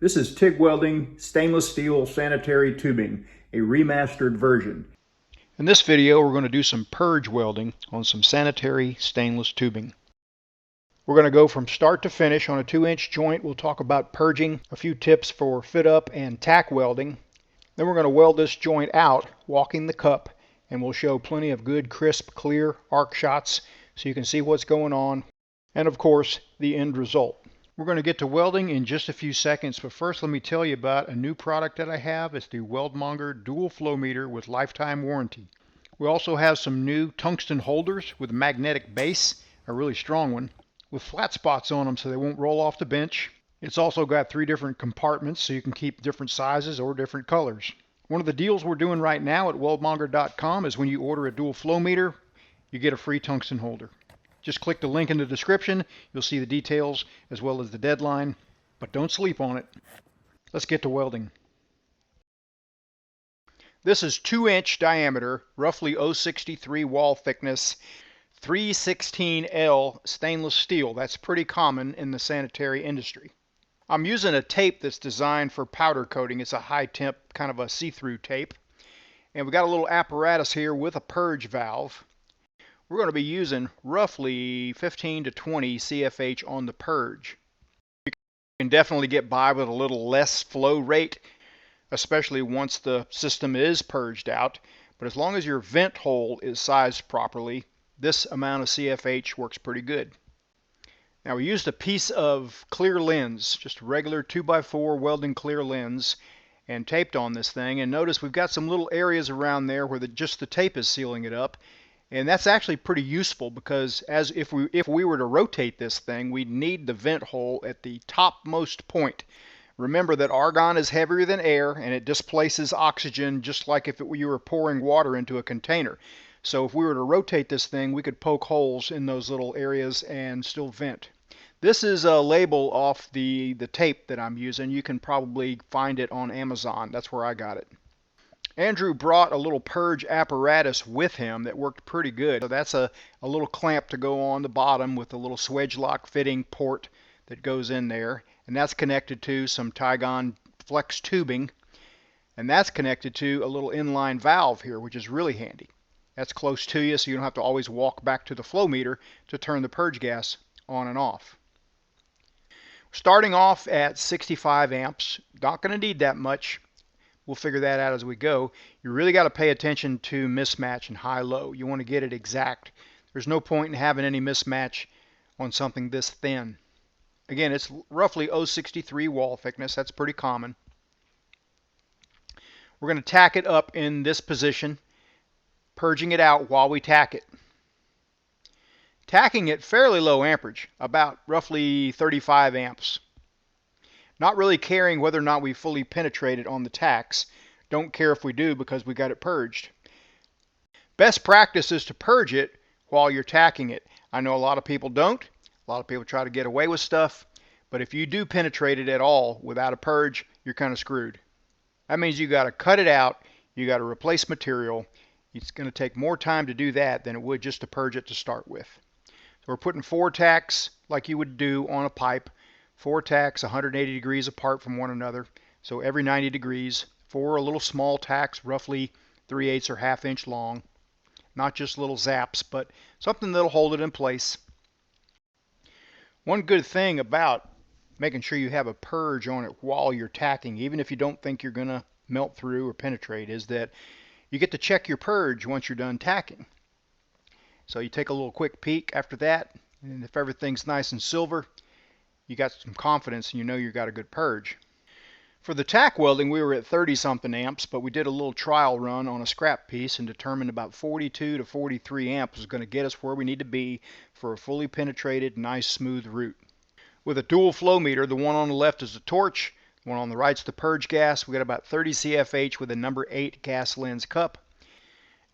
This is TIG Welding stainless steel sanitary tubing, a remastered version. In this video, we're going to do some purge welding on some sanitary stainless tubing. We're going to go from start to finish on a 2-inch joint. We'll talk about purging, a few tips for fit up and tack welding. Then we're going to weld this joint out, walking the cup, and we'll show plenty of good, crisp, clear arc shots so you can see what's going on, and of course, the end result. We're going to get to welding in just a few seconds, but first let me tell you about a new product that I have. It's the Weldmonger dual flow meter with lifetime warranty. We also have some new tungsten holders with a magnetic base, a really strong one, with flat spots on them so they won't roll off the bench. It's also got 3 different compartments so you can keep different sizes or different colors. One of the deals we're doing right now at weldmonger.com is when you order a dual flow meter, you get a free tungsten holder. Just click the link in the description. You'll see the details as well as the deadline, but don't sleep on it. Let's get to welding. This is 2-inch diameter, roughly 0.63 wall thickness, 316L stainless steel. That's pretty common in the sanitary industry. I'm using a tape that's designed for powder coating. It's a high temp, kind of a see-through tape. And we got a little apparatus here with a purge valve. We're going to be using roughly 15 to 20 CFH on the purge. You can definitely get by with a little less flow rate, especially once the system is purged out. But as long as your vent hole is sized properly, this amount of CFH works pretty good. Now we used a piece of clear lens, just a regular 2x4 welding clear lens, and taped on this thing. And notice we've got some little areas around there where just the tape is sealing it up. And that's actually pretty useful because if we were to rotate this thing, we'd need the vent hole at the topmost point. Remember that argon is heavier than air and it displaces oxygen just like if you were pouring water into a container. So if we were to rotate this thing, we could poke holes in those little areas and still vent. This is a label off the tape that I'm using. You can probably find it on Amazon. That's where I got it. Andrew brought a little purge apparatus with him that worked pretty good. So that's a little clamp to go on the bottom with a little swedge lock fitting port that goes in there. And that's connected to some Tack flex tubing. And that's connected to a little inline valve here, which is really handy. That's close to you so you don't have to always walk back to the flow meter to turn the purge gas on and off. Starting off at 65 amps, not going to need that much. We'll figure that out as we go. You really got to pay attention to mismatch and high-low. You want to get it exact. There's no point in having any mismatch on something this thin. Again, it's roughly 0.63 wall thickness. That's pretty common. We're going to tack it up in this position, purging it out while we tack it. Tacking at fairly low amperage, about roughly 35 amps. Not really caring whether or not we fully penetrate it on the tacks. Don't care if we do because we got it purged. Best practice is to purge it while you're tacking it. I know a lot of people don't. A lot of people try to get away with stuff. But if you do penetrate it at all without a purge, you're kind of screwed. That means you got to cut it out. You got to replace material. It's going to take more time to do that than it would just to purge it to start with. So we're putting 4 tacks like you would do on a pipe. 4 tacks 180 degrees apart from one another. So every 90 degrees, 4 little small tacks, roughly 3/8 or 1/2 inch long. Not just little zaps, but something that'll hold it in place. One good thing about making sure you have a purge on it while you're tacking, even if you don't think you're going to melt through or penetrate, is that you get to check your purge once you're done tacking. So you take a little quick peek after that, and if everything's nice and silver, you got some confidence and you know you got a good purge. For the tack welding, we were at 30-something amps, but we did a little trial run on a scrap piece and determined about 42 to 43 amps was going to get us where we need to be for a fully penetrated, nice, smooth route. With a dual flow meter, the one on the left is the torch, the one on the right is the purge gas. We got about 30 CFH with a number 8 gas lens cup.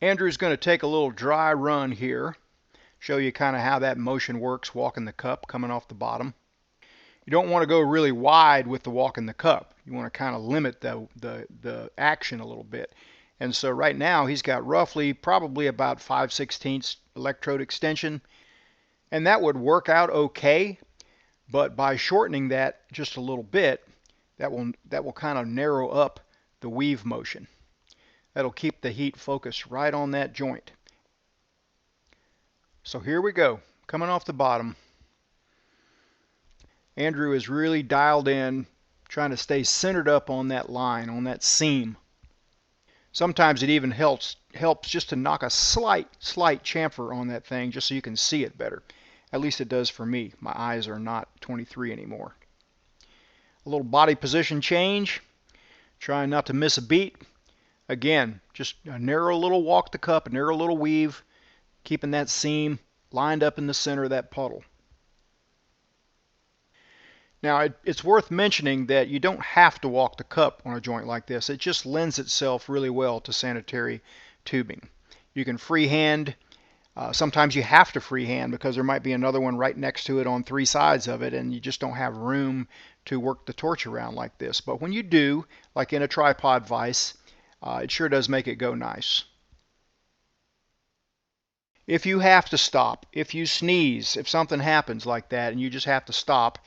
Andrew's going to take a little dry run here, show you kind of how that motion works, walking the cup, coming off the bottom. You don't want to go really wide with the walk in the cup. You want to kind of limit the action a little bit. And so right now he's got roughly probably about 5/16 electrode extension. And that would work out okay. But by shortening that just a little bit, That will kind of narrow up the weave motion. That'll keep the heat focused right on that joint. So here we go, coming off the bottom. Andrew is really dialed in, trying to stay centered up on that line, on that seam. Sometimes it even helps just to knock a slight chamfer on that thing just so you can see it better. At least it does for me. My eyes are not 23 anymore. A little body position change, trying not to miss a beat. Again, just a narrow little walk the cup, a narrow little weave, keeping that seam lined up in the center of that puddle. Now, it's worth mentioning that you don't have to walk the cup on a joint like this. It just lends itself really well to sanitary tubing. You can freehand. Sometimes you have to freehand because there might be another one right next to it on three sides of it, and you just don't have room to work the torch around like this. But when you do, like in a tripod vise, it sure does make it go nice. If you have to stop, if you sneeze, if something happens like that and you just have to stop,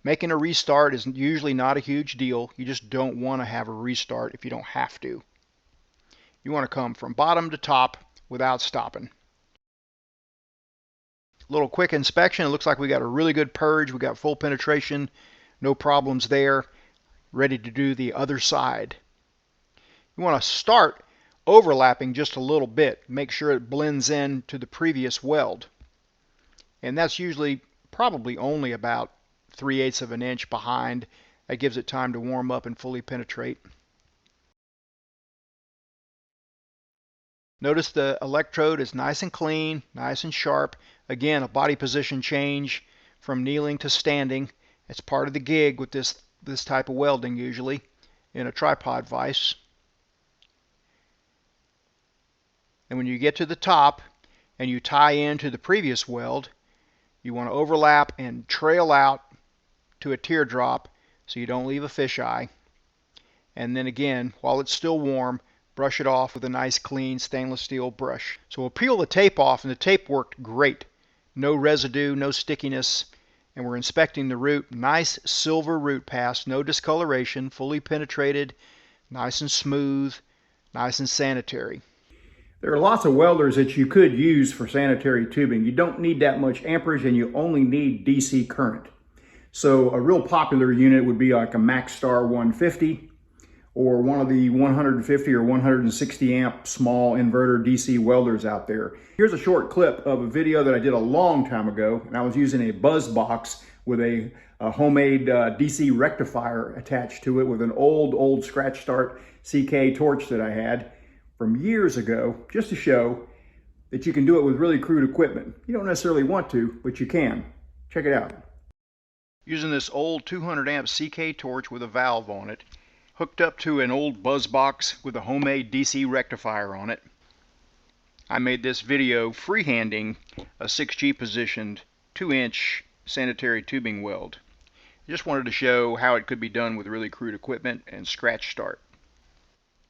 making a restart is usually not a huge deal. You just don't want to have a restart if you don't have to. You want to come from bottom to top without stopping. A little quick inspection. It looks like we got a really good purge. We got full penetration. No problems there. Ready to do the other side. You want to start overlapping just a little bit. Make sure it blends in to the previous weld. And that's usually probably only about 3/8 of an inch behind. That gives it time to warm up and fully penetrate. Notice the electrode is nice and clean, nice and sharp. Again, a body position change from kneeling to standing. It's part of the gig with this type of welding usually in a tripod vise. And when you get to the top and you tie into the previous weld, you want to overlap and trail out to a teardrop so you don't leave a fisheye. And then again, while it's still warm, brush it off with a nice clean stainless steel brush. So we'll peel the tape off, and the tape worked great. No residue, no stickiness. And we're inspecting the root. Nice silver root pass, no discoloration, fully penetrated, nice and smooth, nice and sanitary. There are lots of welders that you could use for sanitary tubing. You don't need that much amperage and you only need DC current. So a real popular unit would be like a MaxStar 150 or one of the 150 or 160 amp small inverter DC welders out there. Here's a short clip of a video that I did a long time ago, and I was using a buzz box with a homemade DC rectifier attached to it with an old scratch start CK torch that I had from years ago, just to show that you can do it with really crude equipment. You don't necessarily want to, but you can. Check it out. Using this old 200 amp CK torch with a valve on it, hooked up to an old buzz box with a homemade DC rectifier on it. I made this video freehanding a 6G positioned 2-inch sanitary tubing weld. I just wanted to show how it could be done with really crude equipment and scratch start.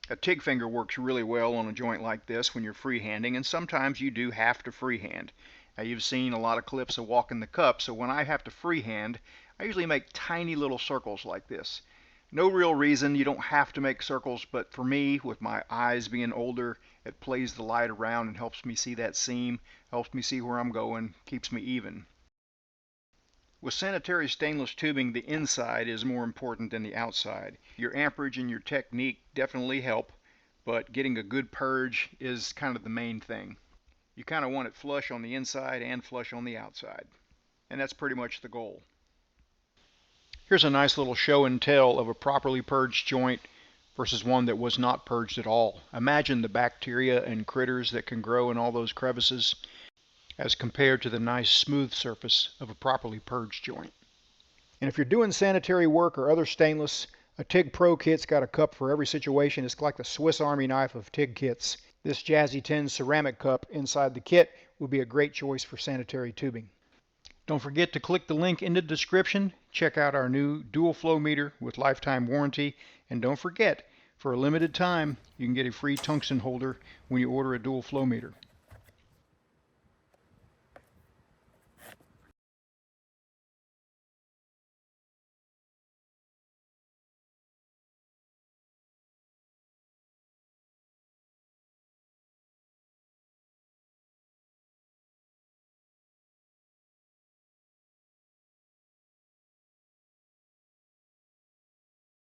A TIG finger works really well on a joint like this when you're freehanding, and sometimes you do have to freehand. Now, you've seen a lot of clips of walking the cup, so when I have to freehand, I usually make tiny little circles like this. No real reason, you don't have to make circles, but for me, with my eyes being older, it plays the light around and helps me see that seam, helps me see where I'm going, keeps me even. With sanitary stainless tubing, the inside is more important than the outside. Your amperage and your technique definitely help, but getting a good purge is kind of the main thing. You kind of want it flush on the inside and flush on the outside, and that's pretty much the goal. Here's a nice little show and tell of a properly purged joint versus one that was not purged at all. Imagine the bacteria and critters that can grow in all those crevices as compared to the nice smooth surface of a properly purged joint. And if you're doing sanitary work or other stainless, a TIG Pro kit's got a cup for every situation. It's like the Swiss Army knife of TIG kits. This Jazzy 10 ceramic cup inside the kit would be a great choice for sanitary tubing. Don't forget to click the link in the description. Check out our new dual flow meter with lifetime warranty. And don't forget, for a limited time, you can get a free tungsten holder when you order a dual flow meter.